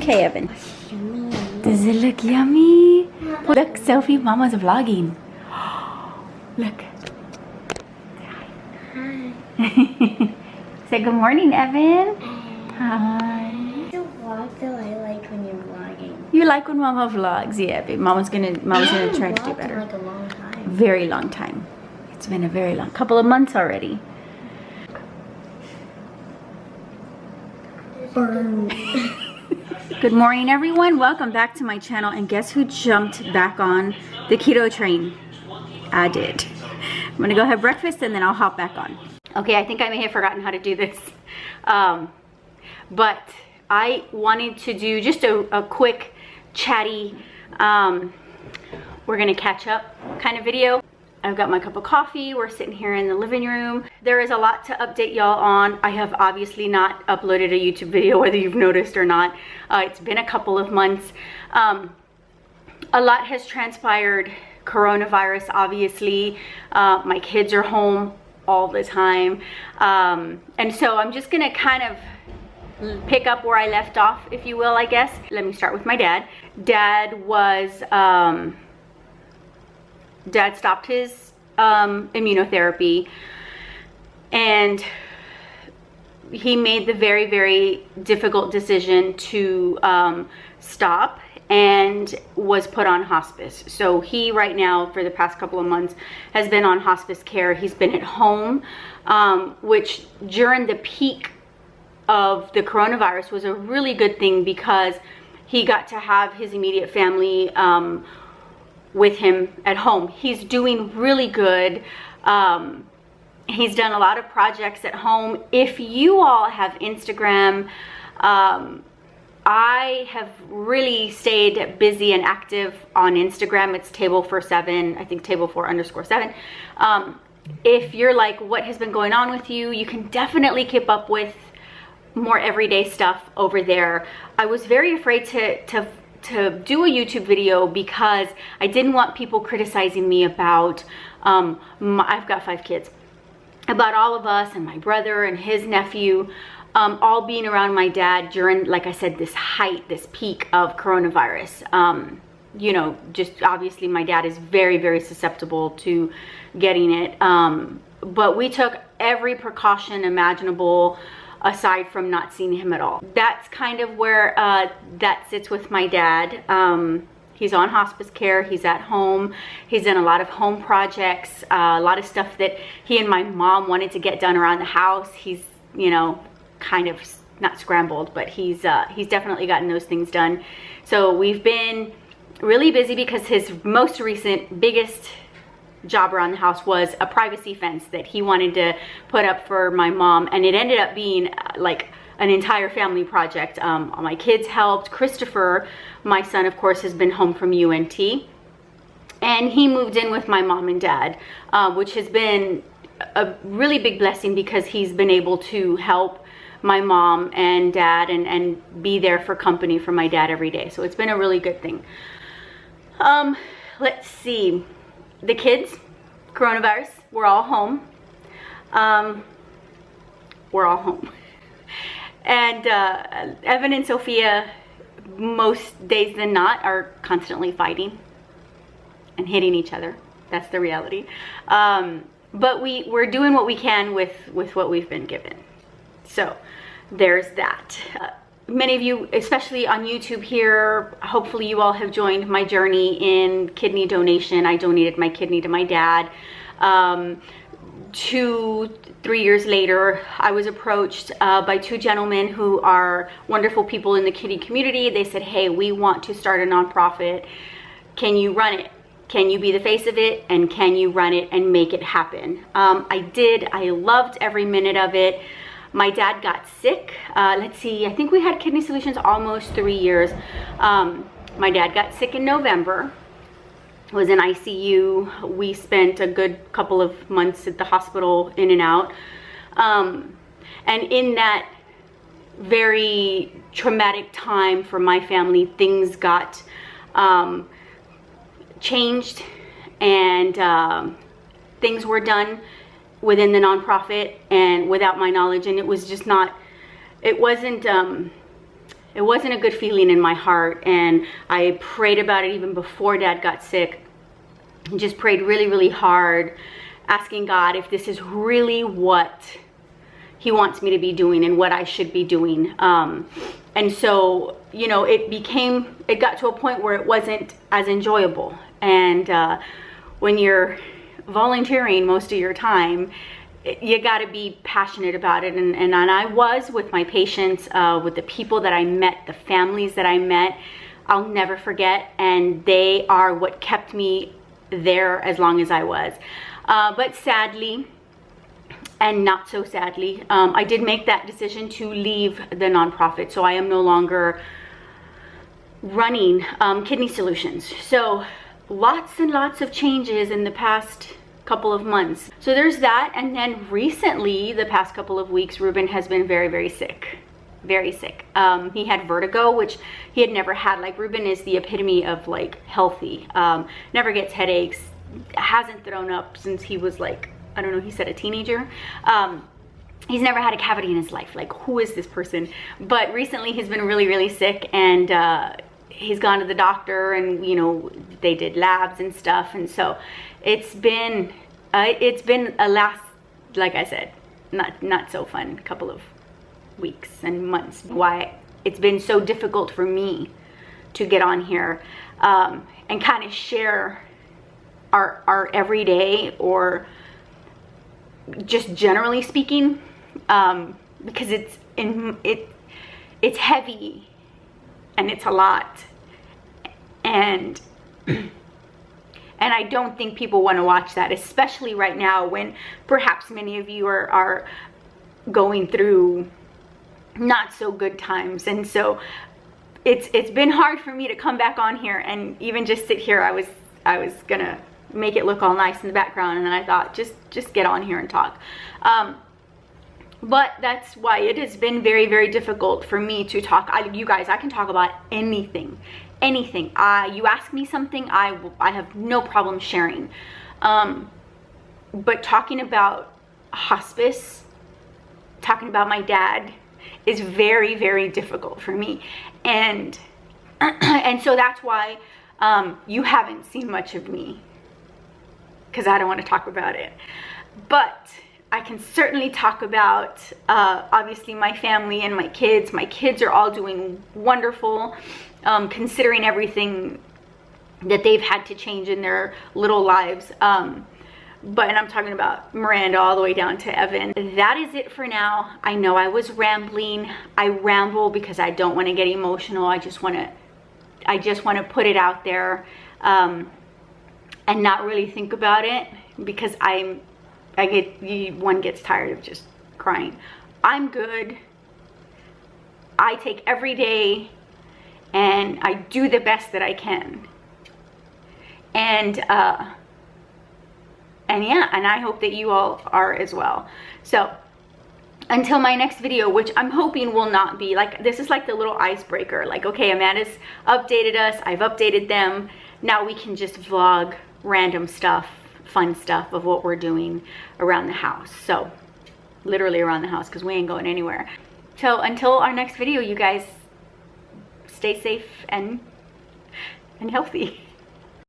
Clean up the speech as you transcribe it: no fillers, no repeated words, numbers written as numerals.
Okay, Evan. Does it look yummy? Look, Sophie, Mama's vlogging. Look. Hi. Say good morning, Evan. Hi. The vlog though, I like when you're vlogging. You like when Mama vlogs? Yeah, but Mama's gonna try to do better. Like a long time. Very long time. It's been a very long couple of months already. Burn. Good morning, everyone. Welcome back to my channel. And guess who jumped back on the keto train? I did. I'm gonna go have breakfast and then I'll hop back on. Okay, I think I may have forgotten how to do this. But I wanted to do just a quick chatty, we're gonna catch up kind of video. I've got my cup of coffee. We're sitting here in the living room. There is a lot to update y'all on. I have obviously not uploaded a YouTube video, whether you've noticed or not. It's been a couple of months. A lot has transpired. Coronavirus, obviously. My kids are home all the time. And so I'm just gonna kind of pick up where I left off, if you will, I guess. Let me start with my dad. Dad stopped his immunotherapy, and he made the very, very difficult decision to stop and was put on hospice. So he right now, for the past couple of months, has been on hospice care. He's been at home, which during the peak of the coronavirus was a really good thing because he got to have his immediate family with him at home. He's doing really good. He's done a lot of projects at home. If you all have Instagram, I have really stayed busy and active on Instagram. It's table47, I think table4_7. If you're like, what has been going on with you, you can definitely keep up with more everyday stuff over there. I was very afraid to do a YouTube video because I didn't want people criticizing me about, I've got 5 kids, about all of us and my brother and his nephew, all being around my dad during, like I said, this peak of coronavirus. You know, just obviously my dad is very, very susceptible to getting it. But we took every precaution imaginable, aside from not seeing him at all. That's kind of where that sits with my dad. He's on hospice care, he's at home, he's done a lot of home projects, a lot of stuff that he and my mom wanted to get done around the house. He's, you know, kind of not scrambled, but he's definitely gotten those things done. So we've been really busy because his most recent biggest job around the house was a privacy fence that he wanted to put up for my mom, and it ended up being like an entire family project. My kids helped. Christopher, my son, of course, has been home from UNT, and he moved in with my mom and dad, which has been a really big blessing because he's been able to help my mom and dad and be there for company for my dad every day. So it's been a really good thing. Let's see. The kids, coronavirus, we're all home. We're all home. And Evan and Sophia, most days than not, are constantly fighting and hitting each other. That's the reality. But we're doing what we can with what we've been given. So there's that. Many of you, especially on YouTube here, hopefully you all have joined my journey in kidney donation. I donated my kidney to my dad. 2-3 years later, I was approached by 2 gentlemen who are wonderful people in the kidney community. They said, hey, we want to start a nonprofit. Can you run it? Can you be the face of it? And can you run it and make it happen? I did. I loved every minute of it. My dad got sick. Let's see, I think we had Kidney Solutions almost 3 years. My dad got sick in November, was in ICU. We spent a good couple of months at the hospital, in and out. And in that very traumatic time for my family, things got changed, and things were done within the nonprofit and without my knowledge, and it was just not, it wasn't it wasn't a good feeling in my heart, and I prayed about it even before Dad got sick. Just prayed really, really hard, asking God if this is really what he wants me to be doing and what I should be doing. And so, you know, it got to a point where it wasn't as enjoyable. And when you're volunteering most of your time, you got to be passionate about it. And I was with my patients, with the people that I met, the families that I met. I'll never forget, and they are what kept me there as long as I was. But sadly, and not so sadly, I did make that decision to leave the nonprofit. So I am no longer running Kidney Solutions. So lots and lots of changes in the past couple of months. So there's that. And then recently, the past couple of weeks, Ruben has been very, very sick. Very sick. He had vertigo, which he had never had. Like, Ruben is the epitome of like healthy. Never gets headaches. Hasn't thrown up since he was like, I don't know, he said a teenager. He's never had a cavity in his life. Like, who is this person? But recently he's been really, really sick, and he's gone to the doctor, and you know, they did labs and stuff. And so it's been a last, like I said, not so fun couple of weeks and months. Why it's been so difficult for me to get on here and kind of share our everyday, or just generally speaking, because it's heavy and it's a lot, and I don't think people want to watch that, especially right now when perhaps many of you are going through not so good times. And so it's been hard for me to come back on here and even just sit here. I was gonna make it look all nice in the background, and then I thought, just get on here and talk. But that's why it has been very, very difficult for me to talk. You guys, I can talk about anything. You ask me something, I have no problem sharing. But talking about hospice, talking about my dad, is very, very difficult for me. And so that's why you haven't seen much of me, because I don't want to talk about it. But I can certainly talk about, obviously, my family and my kids. My kids are all doing wonderful, considering everything that they've had to change in their little lives. And I'm talking about Miranda all the way down to Evan. That is it for now. I know I was rambling. I ramble because I don't want to get emotional. I just want to put it out there, and not really think about it, because one gets tired of just crying. I'm good. I take every day and I do the best that I can. And yeah, and I hope that you all are as well. So until my next video, which I'm hoping will not be like, this is like the little icebreaker. Like, okay, Amanda's updated us, I've updated them. Now we can just vlog random stuff, fun stuff of what we're doing around the house. So literally around the house, because we ain't going anywhere. So until our next video, you guys stay safe and healthy.